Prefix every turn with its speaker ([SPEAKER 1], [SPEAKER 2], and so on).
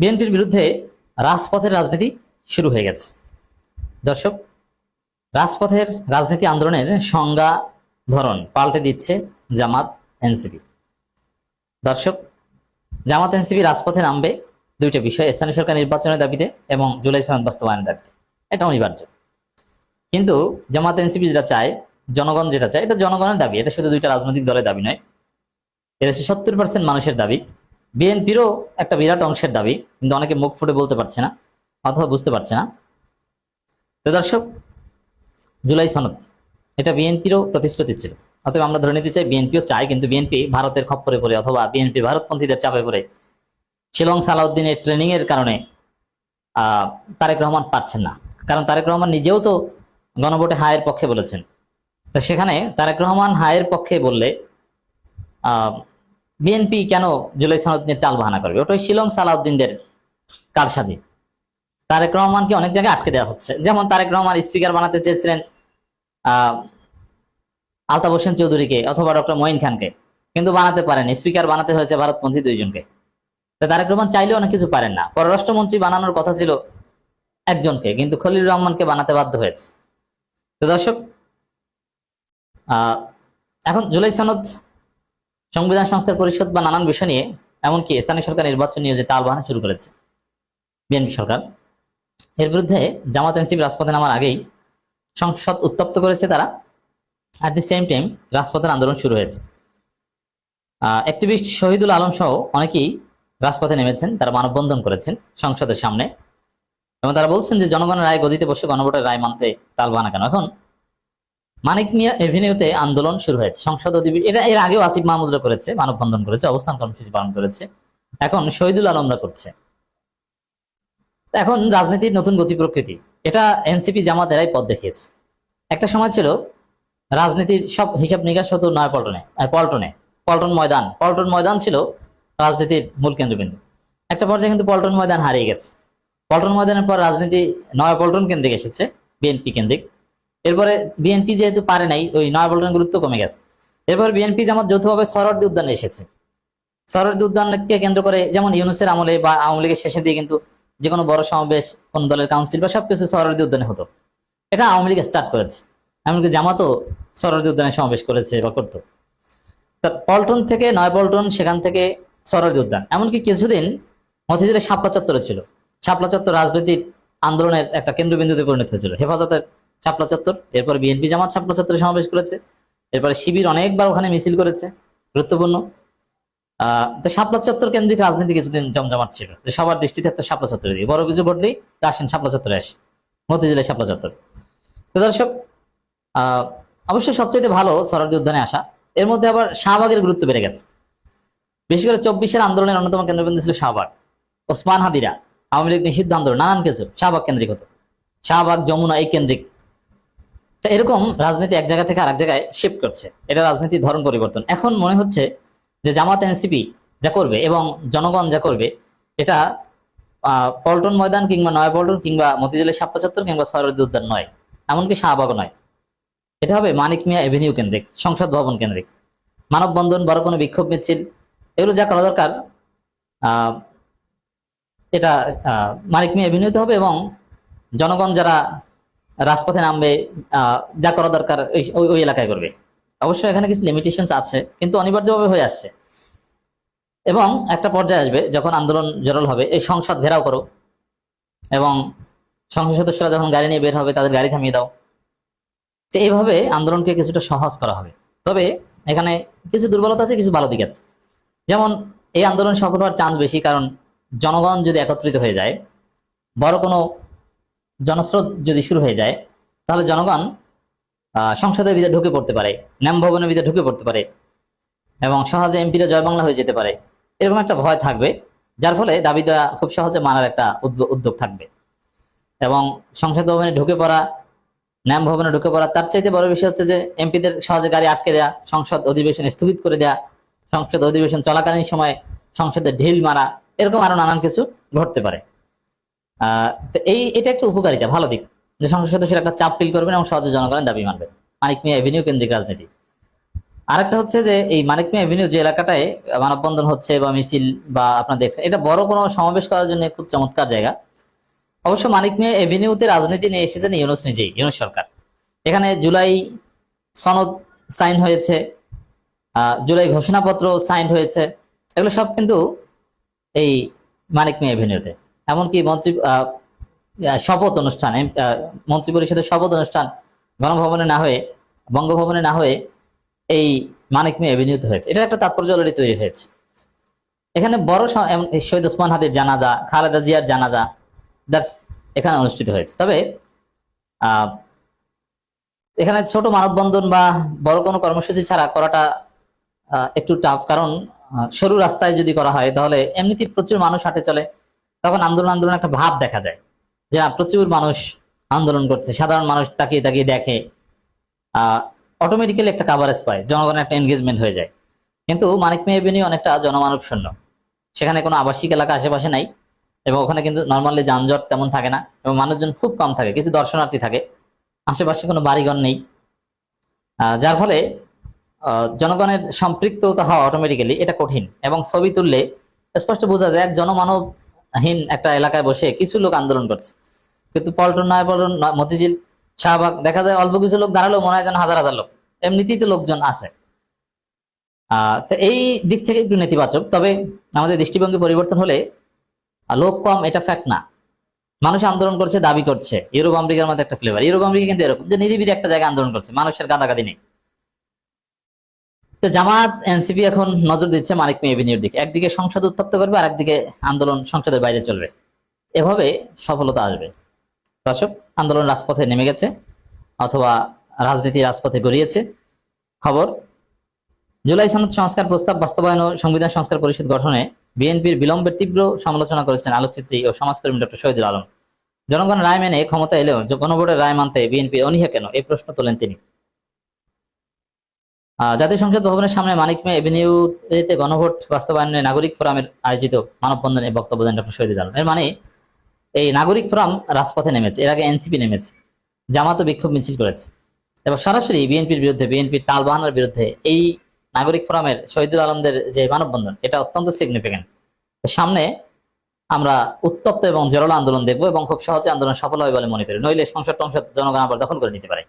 [SPEAKER 1] বিএনপির বিরুদ্ধে রাজপথের রাজনীতি শুরু হয়ে গেছে। দর্শক, রাজপথের রাজনীতি আন্দোলনের সংজ্ঞা ধরন পাল্টে দিচ্ছে জামাত এনসিপি। দর্শক, জামাত এনসিপি রাজপথে নামবে দুইটা বিষয়, স্থানীয় সরকার নির্বাচনের দাবিতে এবং জুলাই সনদ বাস্তবায়নের দাবিতে। এটা অনিবার্য। কিন্তু জামাত এনসিপি যেটা চায়, জনগণ যেটা চায়, এটা জনগণের দাবি। এটা শুধু দুইটা রাজনৈতিক দলের দাবি নয়, এটা 70% মানুষের দাবি। বিএনপিরও একটা বিরাট অংশের দাবি, কিন্তু অনেকে মুখ ফুটে বলতে পারছে না অথবা বুঝতে পারছে না। তো দর্শক, জুলাই সনদ এটা বিএনপিরও প্রতিশ্রুতি ছিল। অতএব আমরা ধরে নিতে চাই বিএনপিও চায়, কিন্তু বিএনপি ভারতের খপ্পরে পড়ে অথবা বিএনপি ভারতপন্থীদের চাপে পড়ে শিলং সালাউদ্দিনের ট্রেনিং এর কারণে তারেক রহমান পাচ্ছেন না। কারণ তারেক রহমান নিজেও তো গণভোটে হায়ের পক্ষে বলেছেন। তো সেখানে তারেক রহমান হায়ের পক্ষে বললে বিএনপি কেন জুলাই সনদ নিয়ে টাল বাহানা করবে? ওটাই শিলং সালাউদ্দিনদের কারসাজি। তারেক রহমানকে অনেক জায়গায় আটকে দেওয়া হচ্ছে। যেমন তারেক রহমান স্পিকার বানাতে চেয়েছিলেন আলতাফ হোসেন চৌধুরীকে অথবা ডক্টর মঈন খানকে, কিন্তু বানাতে পারেন। স্পিকার বানাতে হয়েছে ভারতপন্থী দুইজনকে। তারেক রহমান চাইলেও অনেক কিছু পারেন না। পররাষ্ট্রমন্ত্রী বানানোর কথা ছিল একজনকে, কিন্তু খলিল রহমানকে বানাতে বাধ্য হয়েছে। তো দর্শক, এখন জুলাই সনদ, সংবিধান সংস্কার পরিষদ বা নানান বিষয় নিয়ে, এমনকি স্থানীয় সরকার নির্বাচন নিয়ে যে তালবাহানা শুরু করেছে বিএনপি সরকার, এর বিরুদ্ধে জামাত এনসিপি রাজপথে নামার আগেই সংসদ উত্তপ্ত করেছে তারা। অ্যাট দি সেম টাইম রাজপথের আন্দোলন শুরু হয়েছে। অ্যাক্টিভিস্ট শহীদুল আলম সহ অনেকেই রাজপথে নেমেছেন। তারা মানববন্ধন করেছেন সংসদের সামনে এবং তারা বলছেন যে জনগণের রায় গদিতে বসে গণভোটের রায় মানতে তালবাহানা কেন? এখন মানিক মিয়া এভিনিউতে আন্দোলন শুরু হয়েছে, সংসদ অধিবেশন। এটা এর আগেও আসিফ মাহমুদরা করেছে, মানববন্ধন করেছে, অবস্থান কর্মসূচি পালন করেছে। এখন শহীদুল আলমরা করছে। এখন রাজনীতির নতুন গতি প্রকৃতি, এটা এনসিপি জামাত এরাই পথ দেখিয়েছে। একটা সময় ছিল রাজনীতির সব হিসাব নিকাশ হতো পল্টন ময়দান ছিল রাজনীতির মূল কেন্দ্রবিন্দু। একটা পর্যায়ে কিন্তু পল্টন ময়দান হারিয়ে গেছে। পল্টন ময়দানের পর রাজনীতি নয়াপল্টন কেন্দ্রিক এসেছে, বিএনপি কেন্দ্রিক। এরপরে বিএনপি যেহেতু পারে নাই, ওই নয়াপল্টনের গুরুত্ব কমে গেছে। এরপর বিএনপি জামাত যৌথভাবে সরোয়ার্দী উদ্যানে এসেছে। সরোয়ার্দী উদ্যানকে কেন্দ্র করে, যেমন ইউনূসের আমলে বা আওয়ামী লীগের শেষের দিকে কিন্তু যে কোনো বড় সমাবেশ, কোন দলের কাউন্সিল বা সবকিছু সরোয়ার্দী উদ্যানে হতো। এটা আওয়ামী লীগ স্টার্ট করেছে, এমনকি জামাতও সরোয়ার্দী উদ্যানে সমাবেশ করেছে বা করতো। তা পল্টন থেকে নয়াপল্টন, সেখান থেকে সরোয়ার্দী উদ্যান, এমনকি কিছুদিন মতিঝিলের শাপলা চত্বরে ছিল। শাপলা চত্বর রাজনৈতিক আন্দোলনের একটা কেন্দ্রবিন্দুতে পরিণত হয়েছিল। হেফাজতের শাপলা চত্বর, এরপর বিএনপি জামাত শাপলা চত্বরে সমাবেশ করেছে, এরপরে শিবির অনেকবার ওখানে মিছিল করেছে, গুরুত্বপূর্ণ। তো শাপলা চত্বর কেন্দ্রিক রাজনীতি কিছুদিন জমজমাট ছিল, যে সবার দৃষ্টি থাকতো শাপলা চত্বরে দিয়ে, বড় কিছু ঘটলেই আসেন শাপলা চত্বরে আসে, মতিঝিলের শাপলা চত্বর। তো দর্শক, অবশ্যই সবচেয়ে ভালো সরোয়ার্দী উদ্যানে আসা। এর মধ্যে আবার শাহবাগের গুরুত্ব বেড়ে গেছে। বিশেষ করে 24-এর আন্দোলনের অন্যতম কেন্দ্রবিন্দু ছিল শাহবাগ। ওসমান হাদিরা, আওয়ামী লীগ নিষিদ্ধ আন্দোলন, নানান কিছু শাহবাগ কেন্দ্রিক হতো। শাহবাগ, যমুনা এই কেন্দ্রিক। এরকম রাজনীতি এক জায়গা থেকে আরেক জায়গায় শিফট করছে। এটা রাজনীতির ধরন পরিবর্তন। এখন মনে হচ্ছে যে জামাত এনসিপি যা করবে এবং জনগণ যা করবে, এটা পল্টন ময়দান কিংবা নয়াপল্টন কিংবা মতিঝিলের শাপলা চত্বর কিংবা সরোয়ার্দী উদ্যান নয়, এমনকি শাহবাগও নয়। এটা হবে মানিক মিয়া এভিনিউ কেন্দ্রিক, সংসদ ভবন কেন্দ্রিক। মানববন্ধন, বড় কোনো বিক্ষোভ মিছিল, এগুলো যা করা দরকার এটা মানিক মিয়া এভিনিউতে হবে এবং জনগণ যারা রাজপথে নামবে, যা করা দরকার ওই এলাকায় করবে। অবশ্যই এখানে কিছু লিমিটেশন আছে, কিন্তু অনিবার্যভাবে হয়ে আসছে। এবং একটা পর্যায়ে আসবে যখন আন্দোলন জোরাল হবে, এই সংসদ ঘেরাও করো এবং সংসদ সদস্যরা যখন গাড়ি নিয়ে বের হবে তাদের গাড়ি থামিয়ে দাও। তো এইভাবে আন্দোলনকে কিছুটা সহজ করা হবে। তবে এখানে কিছু দুর্বলতা আছে, কিছু ভালো দিক আছে। যেমন এই আন্দোলন সফল হওয়ার চান্স বেশি, কারণ জনগণ যদি একত্রিত হয়ে যায়, বড় কোনো জনস্রোত যদি শুরু হয়ে যায়, তাহলে জনগণ সংসদের ভিতরে ঢুকে পড়তে পারে, ন্যাম ভবনের ভিতরে ঢুকে পড়তে পারে এবং সহজে এমপিরা জয় বাংলা হয়ে যেতে পারে, এরকম একটা ভয় থাকবে। যার ফলে দাবি দেওয়া খুব সহজে মানার একটা উদ্যোগ থাকবে। এবং সংসদ ভবনে ঢুকে পড়া, ন্যাম ভবনে ঢুকে পড়া, তার চাইতে বড় বিষয় হচ্ছে যে এমপিদের সহজে গাড়ি আটকে দেয়া, সংসদ অধিবেশন স্থগিত করে দেয়া, সংসদ অধিবেশন চলাকালীন সময় সংসদে ঢিল মারা, এরকম আরো নানান কিছু ঘটতে পারে। তো এটা একটা উপকারিতা, ভালো দিক, যে সংসদ সদস্যরা একটা চাপ ফিল করবেন এবং সহজে জনগণের দাবি মানবেন। মানিক মিয়া এভিনিউ কেন্দ্রিক রাজনীতি। আরেকটা হচ্ছে যে এই মানিক মিয়া এভিনিউ যে এলাকাটায় মানববন্ধন হচ্ছে বা মিছিল বা আপনারা দেখছেন, এটা বড় কোনো সমাবেশ করার জন্য খুব চমৎকার জায়গা। অবশ্য মানিক মিয়া এভিনিউতে রাজনীতি নিয়ে এসেছেন ইউনূস নিজেই, ইউনূস সরকার। এখানে জুলাই সনদ সাইন হয়েছে, জুলাই ঘোষণাপত্র সাইন হয়েছে, এগুলো সব কিন্তু এই মানিক মিয়া এভিনিউতে। এমনকি মন্ত্রী শপথ অনুষ্ঠান, মন্ত্রী পরিষদের শপথ অনুষ্ঠান গণভবনে না হয়ে, বঙ্গভবনে না হয়ে এই মানিক মিয়া এভিনিউতে হয়েছে। এটা একটা তাৎপর্য অলরেডি তৈরি হয়েছে। এখানে বড় শহীদ ওসমান হাদির জানাজা, খালেদা জিয়ার জানাজা দ্যাটস এখানে অনুষ্ঠিত হয়েছে। তবে এখানে ছোট মানববন্ধন বা বড় কোনো কর্মসূচি ছাড়া করাটা একটু টাফ, কারণ সরু রাস্তায় যদি করা হয় তাহলে এমনিতেই প্রচুর মানুষ হাঁটে চলে, তখন আন্দোলন আন্দোলন একটা ভাব দেখা যায় যে প্রচুর মানুষ আন্দোলন করছে, সাধারণ মানুষ তাকিয়ে তাকিয়ে দেখে, অটোমেটিক্যালি একটা কাভারেজ পায়, জনগণের একটা এনগেজমেন্ট হয়ে যায়। কিন্তু মানিক মিয়া এভিনিউ অনেকটা জনমানব শূন্য, সেখানে কোনো আবাসিক এলাকা আশেপাশে নাই, এবং ওখানে কিন্তু নর্মালি যানজট তেমন থাকে না, এবং মানুষজন খুব কম থাকে, কিছু দর্শনার্থী থাকে, আশেপাশে কোনো বাড়িঘর নেই, যার ফলে জনগণের সম্পৃক্ততা হওয়া অটোমেটিক্যালি এটা কঠিন। এবং ছবি তুললে স্পষ্ট বোঝা যায় এক জনমানবহীন একটা এলাকায় বসে কিছু লোক আন্দোলন করছে, কিন্তু পল্টন, নয়াপল্টন, মতিঝিল, শাহবাগ দেখা যায় অল্প কিছু লোক দাঁড়ালেও মনে হয় যেন হাজার হাজার লোক, এমনিতেই তো লোকজন আছে। তো এই দিক থেকে একটু নেতিবাচক। তবে আমাদের দৃষ্টিভঙ্গি পরিবর্তন হলে লোক কম এটা ফ্যাক্ট না, মানুষ আন্দোলন করছে, দাবি করছে। ইউরোপ আমেরিকার মধ্যে একটা ফ্লেভার, ইউরোপ আমেরিকা কিন্তু এরকম যে নিরিবিলি একটা জায়গায় আন্দোলন করছে, মানুষের গাদাগাদি নেই। তো জামাত এনসিপি এখন নজর দিচ্ছে মানিক মিয়া এভিনিউর দিকে, একদিকে সংসদ উত্তপ্ত করবে আর একদিকে আন্দোলন সংসদের বাইরে চলবে, এভাবে সফলতা আসবে। দর্শক, আন্দোলন রাজপথে নেমে গেছে অথবা রাজনীতি রাজপথে গড়িয়েছে। খবর, জুলাই সনদ সংস্কার প্রস্তাব বাস্তবায়ন ও সংবিধান সংস্কার পরিষদ গঠনে বিএনপির বিলম্বের তীব্র সমালোচনা করেছেন আলোকচিত্রী ও সমাজকর্মী ডক্টর শহীদুল আলম। জনগণ রায় মেনে ক্ষমতা এলেও গণভোটের রায় মানতে বিএনপি অনীহা কেন, এই প্রশ্ন তোলেন তিনি। জাতীয় সংসদ ভবনের সামনে মানিক মিয়া এভিনিউতে গণভোট বাস্তবায়নে নাগরিক ফোরামের আয়োজিত মানববন্ধনে বক্তব্য দেন ডক্টর শহীদুল আলম। এর মানে এই নাগরিক ফোরাম রাজপথে নেমেছে, এর আগে এনসিপি নেমেছে, জামাতও বিক্ষোভ মিছিল করেছে, এবং সরাসরি বিএনপির বিরুদ্ধে, বিএনপির টাল বাহানোর বিরুদ্ধে এই নাগরিক ফোরামের শহীদুল আলমদের যে মানববন্ধন, এটা অত্যন্ত সিগনিফিকেন্ট। সামনে আমরা উত্তপ্ত এবং জোরালো আন্দোলন দেখবো, এবং খুব সহজে আন্দোলন সফল হবে বলে মনে করি, নইলে সংসদ টংসদ জনগণ আবার দখল করে নিতে পারে।